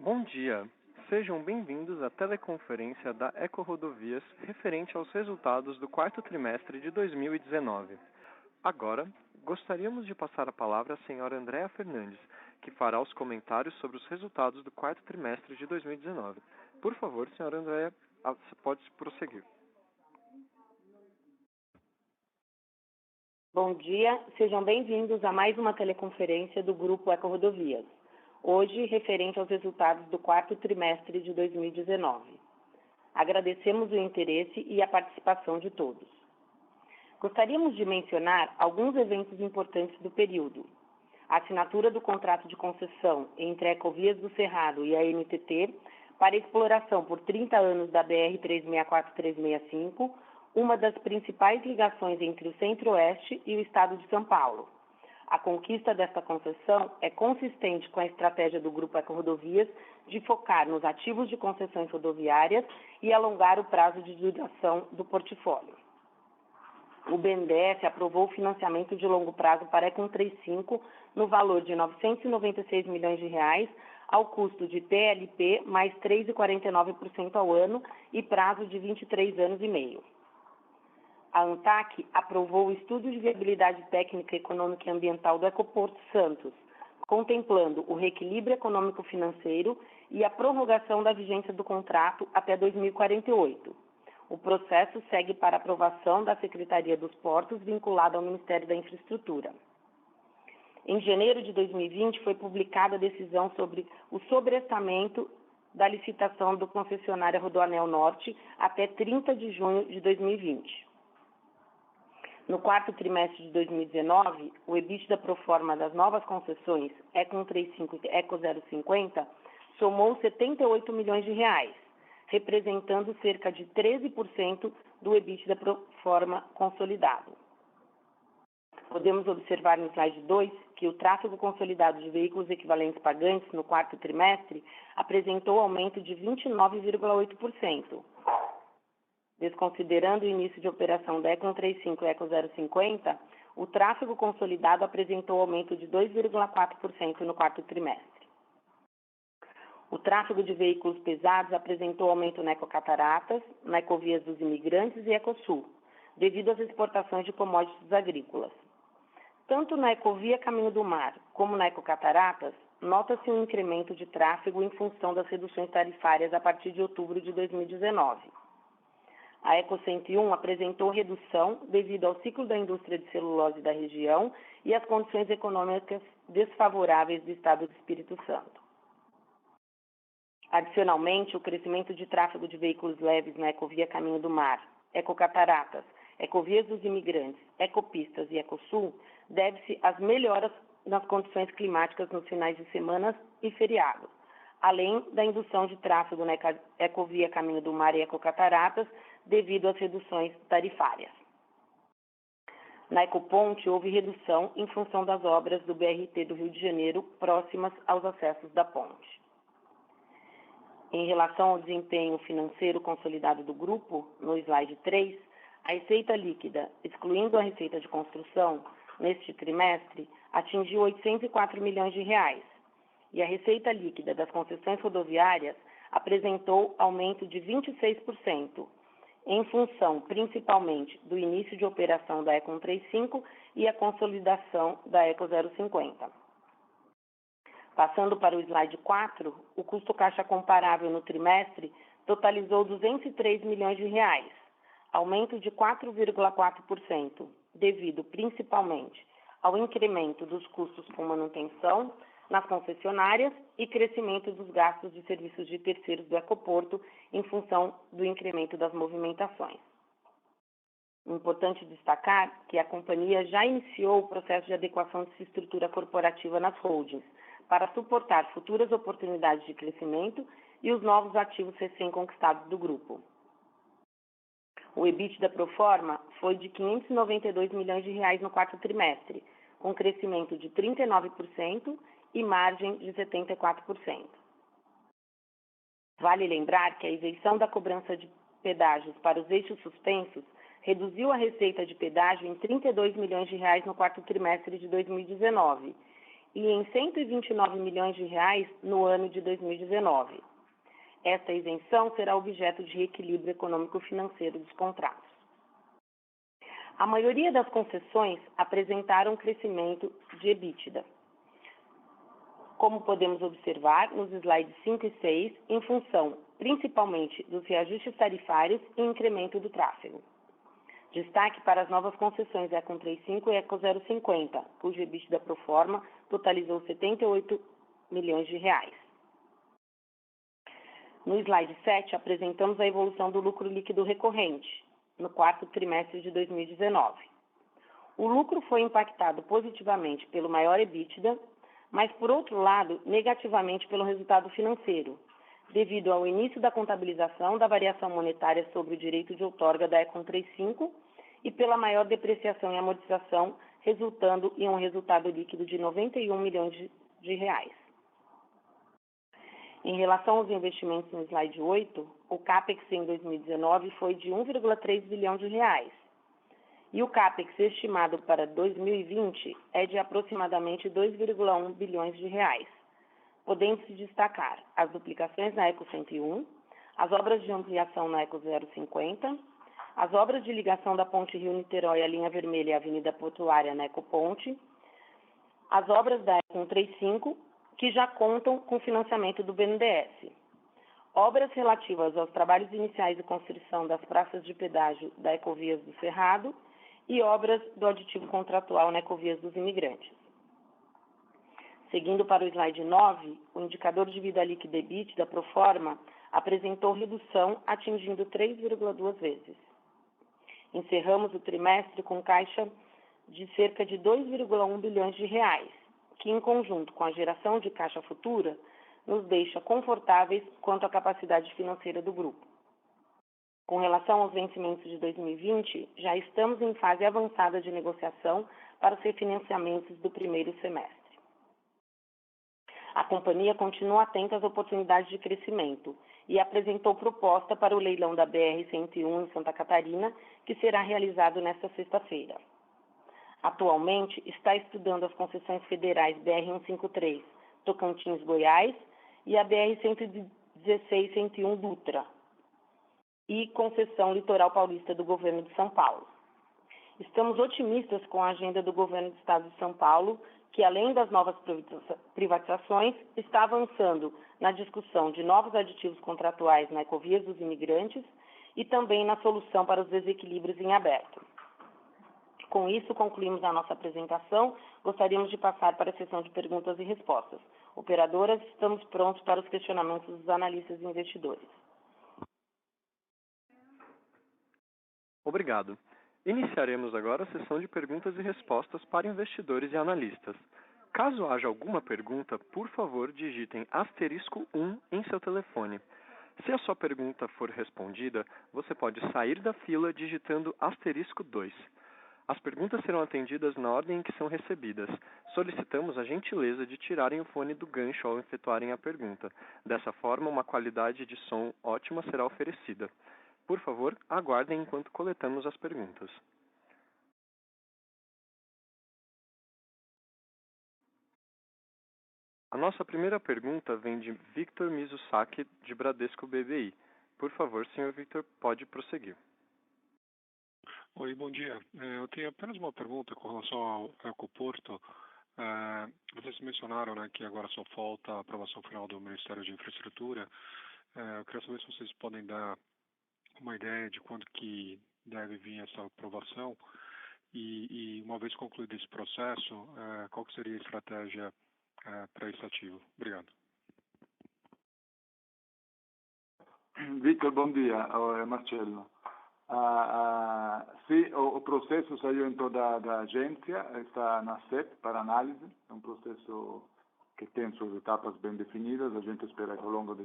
Bom dia, sejam bem-vindos à teleconferência da EcoRodovias referente aos resultados do quarto trimestre de 2019. Agora, gostaríamos de passar a palavra à senhora Andréa Fernandes, que fará os comentários sobre os resultados do quarto trimestre de 2019. Por favor, senhora Andréa, pode prosseguir. Bom dia, sejam bem-vindos a mais uma teleconferência do Grupo EcoRodovias, hoje referente aos resultados do quarto trimestre de 2019. Agradecemos o interesse e a participação de todos. Gostaríamos de mencionar alguns eventos importantes do período. A assinatura do contrato de concessão entre a Ecovias do Cerrado e a NTT para exploração por 30 anos da BR-364-365, uma das principais ligações entre o Centro-Oeste e o Estado de São Paulo. A conquista desta concessão é consistente com a estratégia do Grupo EcoRodovias de focar nos ativos de concessões rodoviárias e alongar o prazo de duração do portfólio. O BNDES aprovou o financiamento de longo prazo para a Econ35 no valor de R$ 996 milhões ao custo de TLP mais 3,49% ao ano e prazo de 23 anos e meio. A ANTAQ aprovou o estudo de viabilidade técnica, econômica e ambiental do Ecoporto Santos, contemplando o reequilíbrio econômico-financeiro e a prorrogação da vigência do contrato até 2048. O processo segue para aprovação da Secretaria dos Portos, vinculada ao Ministério da Infraestrutura. Em janeiro de 2020, foi publicada a decisão sobre o sobrestamento da licitação do concessionário Rodoanel Norte até 30 de junho de 2020. No quarto trimestre de 2019, o EBITDA pro forma das novas concessões Econ35 e Eco050 somou R$ 78 milhões, representando cerca de 13% do EBITDA pro forma consolidado. Podemos observar no slide 2 que o tráfego consolidado de veículos equivalentes pagantes no quarto trimestre apresentou aumento de 29,8%. Desconsiderando o início de operação da Econ35 e Eco050, o tráfego consolidado apresentou aumento de 2,4% no quarto trimestre. O tráfego de veículos pesados apresentou aumento na Ecocataratas, na Ecovias dos Imigrantes e Ecosul, devido às exportações de commodities agrícolas. Tanto na Ecovia Caminho do Mar como na Ecocataratas, nota-se um incremento de tráfego em função das reduções tarifárias a partir de outubro de 2019. A Eco101 apresentou redução devido ao ciclo da indústria de celulose da região e às condições econômicas desfavoráveis do Estado do Espírito Santo. Adicionalmente, o crescimento de tráfego de veículos leves na Ecovia Caminho do Mar, Ecocataratas, Ecovias dos Imigrantes, Ecopistas e Ecosul deve-se às melhoras nas condições climáticas nos finais de semana e feriados, além da indução de tráfego na Ecovia Caminho do Mar e Ecocataratas devido às reduções tarifárias. Na Ecoponte, houve redução em função das obras do BRT do Rio de Janeiro próximas aos acessos da ponte. Em relação ao desempenho financeiro consolidado do grupo, no slide 3, a receita líquida, excluindo a receita de construção, neste trimestre, atingiu R$ 804 milhões, e a receita líquida das concessões rodoviárias apresentou aumento de 26%, em função principalmente do início de operação da Econ35 e a consolidação da Eco050. Passando para o slide 4, o custo caixa comparável no trimestre totalizou R$ 203 milhões, aumento de 4,4%, devido principalmente ao incremento dos custos com manutenção nas concessionárias e crescimento dos gastos de serviços de terceiros do Ecoporto em função do incremento das movimentações. Importante destacar que a companhia já iniciou o processo de adequação de sua estrutura corporativa nas holdings, para suportar futuras oportunidades de crescimento e os novos ativos recém-conquistados do grupo. O EBITDA pro forma foi de R$ 592 milhões no quarto trimestre, com crescimento de 39% e margem de 74%. Vale lembrar que a isenção da cobrança de pedágios para os eixos suspensos reduziu a receita de pedágio em R$ 32 milhões no quarto trimestre de 2019 e em R$ 129 milhões no ano de 2019. Esta isenção será objeto de reequilíbrio econômico-financeiro dos contratos. A maioria das concessões apresentaram crescimento de EBITDA, como podemos observar nos slides 5 e 6, em função principalmente dos reajustes tarifários e incremento do tráfego. Destaque para as novas concessões Econ 35 e Eco 050, cujo EBITDA pro forma totalizou R$ 78 milhões. No slide 7, apresentamos a evolução do lucro líquido recorrente no quarto trimestre de 2019. O lucro foi impactado positivamente pelo maior EBITDA, mas, por outro lado, negativamente pelo resultado financeiro, devido ao início da contabilização da variação monetária sobre o direito de outorga da Econ 35 e pela maior depreciação e amortização, resultando em um resultado líquido de R$ 91 milhões. Em relação aos investimentos no slide 8, o CAPEX em 2019 foi de R$ 1,3 bilhão e o CAPEX estimado para 2020 é de aproximadamente R$ 2,1 bilhões, podendo-se destacar as duplicações na Eco 101, as obras de ampliação na Eco 050, as obras de ligação da Ponte Rio-Niterói à linha vermelha e à Avenida Portuária na Eco Ponte, as obras da Econ 35, que já contam com financiamento do BNDES, obras relativas aos trabalhos iniciais de construção das praças de pedágio da Ecovias do Cerrado e obras do aditivo contratual na Ecovias dos Imigrantes. Seguindo para o slide 9, o indicador de vida líquida EBITDA pro forma apresentou redução atingindo 3,2 vezes. Encerramos o trimestre com caixa de cerca de R$ 2,1 bilhões, que em conjunto com a geração de caixa futura, nos deixa confortáveis quanto à capacidade financeira do grupo. Com relação aos vencimentos de 2020, já estamos em fase avançada de negociação para os refinanciamentos do primeiro semestre. A companhia continua atenta às oportunidades de crescimento e apresentou proposta para o leilão da BR-101 em Santa Catarina, que será realizado nesta sexta-feira. Atualmente, está estudando as concessões federais BR-153, Tocantins, Goiás, e a BR-116-101 Dutra, e concessão Litoral Paulista do Governo de São Paulo. Estamos otimistas com a agenda do Governo do Estado de São Paulo, que, além das novas privatizações, está avançando na discussão de novos aditivos contratuais na Ecovias dos Imigrantes e também na solução para os desequilíbrios em aberto. Com isso, concluímos a nossa apresentação. Gostaríamos de passar para a sessão de perguntas e respostas. Operadoras, estamos prontos para os questionamentos dos analistas e investidores. Obrigado. Iniciaremos agora a sessão de perguntas e respostas para investidores e analistas. Caso haja alguma pergunta, por favor, digitem *1 em seu telefone. Se a sua pergunta for respondida, você pode sair da fila digitando *2. As perguntas serão atendidas na ordem em que são recebidas. Solicitamos a gentileza de tirarem o fone do gancho ao efetuarem a pergunta. Dessa forma, uma qualidade de som ótima será oferecida. Por favor, aguardem enquanto coletamos as perguntas. A nossa primeira pergunta vem de Victor Mizusaki, de Bradesco BBI. Por favor, senhor Victor, pode prosseguir. Oi, bom dia. Eu tenho apenas uma pergunta com relação ao Ecoporto. Vocês mencionaram, né, que agora só falta a aprovação final do Ministério de Infraestrutura. Eu queria saber se vocês podem dar uma ideia de quando que deve vir essa aprovação e uma vez concluído esse processo, qual que seria a estratégia para esse ativo? Obrigado. Victor, bom dia. É Marcelo. Sim, o processo saiu então da agência, está na CEP para análise, é um processo que tem suas etapas bem definidas, a gente espera que ao longo de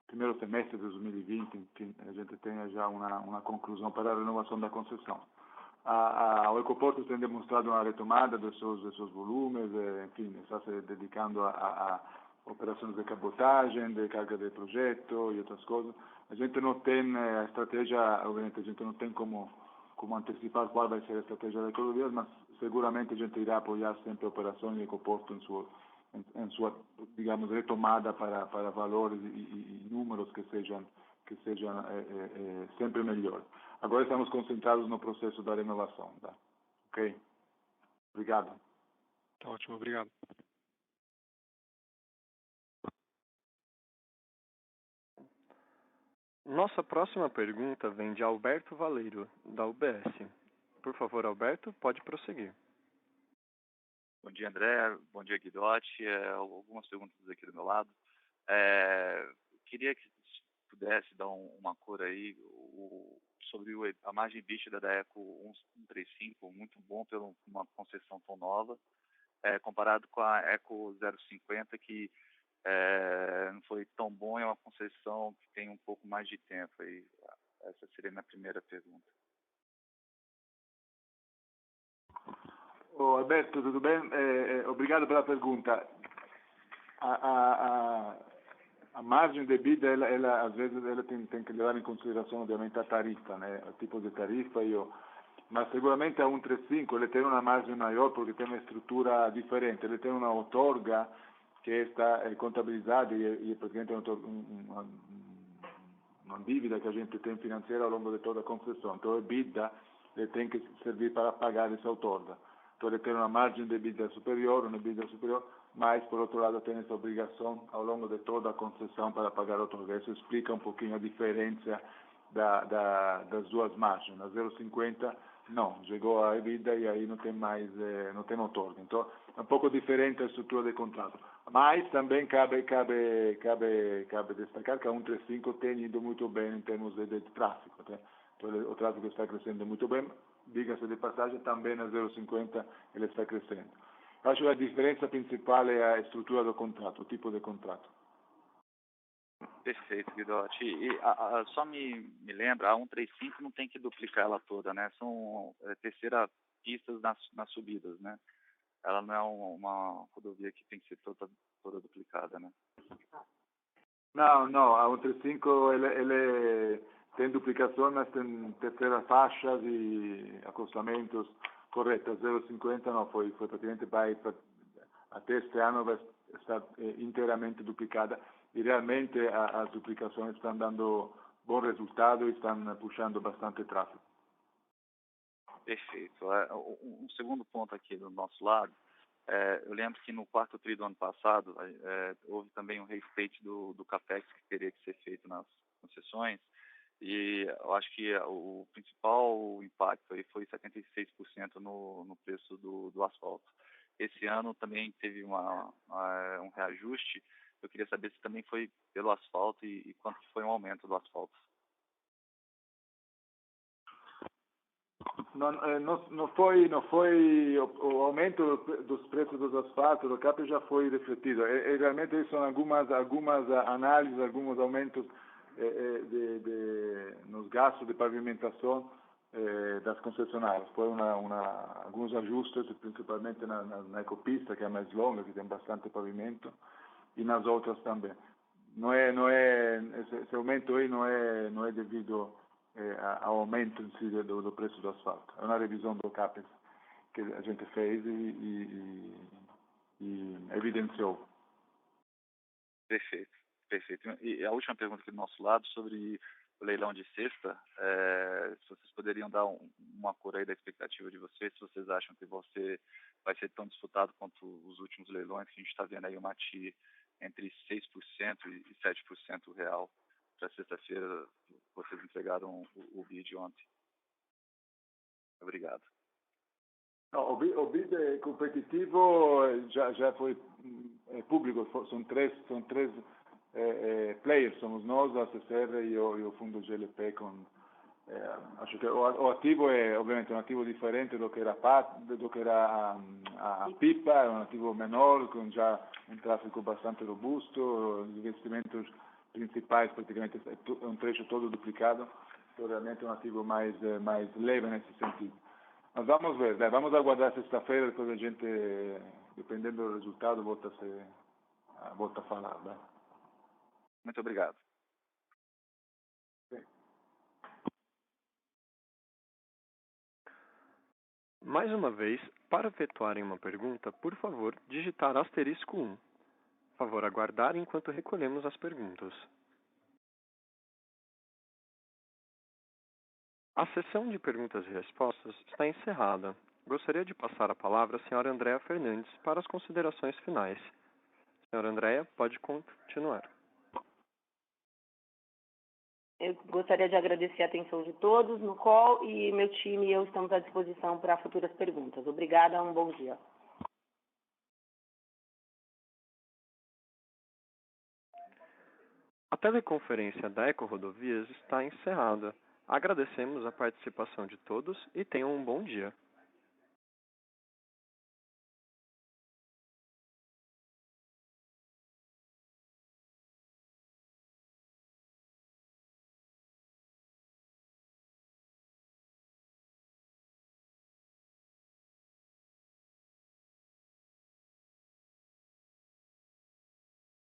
primeiro semestre de 2020, enfim, a gente tenha já uma conclusão para a renovação da concessão. O Ecoporto tem demonstrado uma retomada dos seus volumes, enfim, está se dedicando a operações de cabotagem, de carga de projeto e outras coisas. A gente não tem a estratégia, obviamente a gente não tem como antecipar qual vai ser a estratégia da Ecovias, mas seguramente a gente irá apoiar sempre operações de Ecoporto em sua, digamos, retomada para valores e números que sejam sempre melhores. Agora estamos concentrados no processo da renovação, tá? Ok? Obrigado. Tá ótimo, obrigado. Nossa próxima pergunta vem de Alberto Valeiro, da UBS. Por favor, Alberto, pode prosseguir. Bom dia, André. Bom dia, Guidotti. Algumas perguntas aqui do meu lado. Queria que pudesse dar uma cor aí sobre a margem EBITDA da Eco 135, muito bom por uma concessão tão nova, comparado com a Eco 050, que não foi tão bom, é uma concessão que tem um pouco mais de tempo. Aí, essa seria a minha primeira pergunta. Alberto, tudo bem? Obrigado pela pergunta. A margem de EBITDA, ela às vezes ela tem que levar em consideração, obviamente, a tarifa, né? O tipo de tarifa, mas seguramente a 135 ele tem uma margem maior porque tem uma estrutura diferente. Ele tem uma outorga que está contabilizada e praticamente uma dívida que a gente tem financeira ao longo de toda a concessão. Então, o EBITDA ele tem que servir para pagar essa outorga. Então, ele tem uma margem de EBITDA superior, mas, por outro lado, tem essa obrigação ao longo de toda a concessão para pagar a outorga. Isso explica um pouquinho a diferença das duas margens. Na 0,50, não, chegou a EBITDA e aí não tem mais, não tem outorga. Então, é um pouco diferente a estrutura de contrato. Mas também cabe destacar que a 135 tem ido muito bem em termos de tráfego. Tá? Então, o tráfego está crescendo muito bem. Diga-se de passagem, também na 0,50 ele está crescendo. Acho que a diferença principal é a estrutura do contrato, o tipo de contrato. Perfeito, Guidotti. E só me lembra, a 135 não tem que duplicar ela toda, né? São terceira pistas nas subidas, né? Ela não é uma rodovia que tem que ser toda duplicada, né? Não, a 135 ele tem duplicação, mas tem terceiras faixas e acostamentos corretos. 0,50 não, foi praticamente até este ano vai estar inteiramente duplicada e realmente as duplicações estão dando bom resultado e estão puxando bastante tráfego. Perfeito. Um segundo ponto aqui do nosso lado, eu lembro que no quarto tri do ano passado houve também um restate do CAPEX que teria que ser feito nas concessões e eu acho que o principal impacto aí foi 76% no preço do asfalto. Esse ano também teve um reajuste. Eu queria saber se também foi pelo asfalto e quanto foi o aumento do asfalto. Não foi o aumento dos preços dos asfaltos, do CAP já foi refletido. Realmente são algumas análises, alguns aumentos nos gastos de pavimentação das concessionárias. Foi alguns ajustes, principalmente na ecopista, que é mais longa, que tem bastante pavimento, e nas outras também. Esse aumento aí não é devido ao aumento em si do preço do asfalto. É uma revisão do CAPEX que a gente fez e evidenciou. Perfeito. E a última pergunta aqui do nosso lado sobre o leilão de sexta, se vocês poderiam dar uma cor aí da expectativa de vocês, se vocês acham que vai ser tão disputado quanto os últimos leilões, que a gente está vendo aí uma TI entre 6% e 7% real. Para sexta-feira, vocês entregaram o bid ontem. Obrigado. Não, o bid é competitivo, já foi público, são três players, somos nós, a CCR e o fundo GLP. Acho que o ativo é, obviamente, um ativo diferente do que era a Pipa, é um ativo menor, com já um tráfego bastante robusto, os investimentos principais praticamente é um trecho todo duplicado, então realmente é um ativo mais leve nesse sentido. Mas vamos ver, vamos aguardar sexta-feira, depois a gente, dependendo do resultado, volta a falar. Né? Muito obrigado. Sim. Mais uma vez, Para efetuarem uma pergunta, por favor, digitar *1. Favor aguardar enquanto recolhemos as perguntas. A sessão de perguntas e respostas está encerrada. Gostaria de passar a palavra à senhora Andréa Fernandes para as considerações finais. Senhora Andréa, pode continuar. Eu gostaria de agradecer a atenção de todos no call e meu time e eu estamos à disposição para futuras perguntas. Obrigada, um bom dia. A teleconferência da EcoRodovias está encerrada. Agradecemos a participação de todos e tenham um bom dia.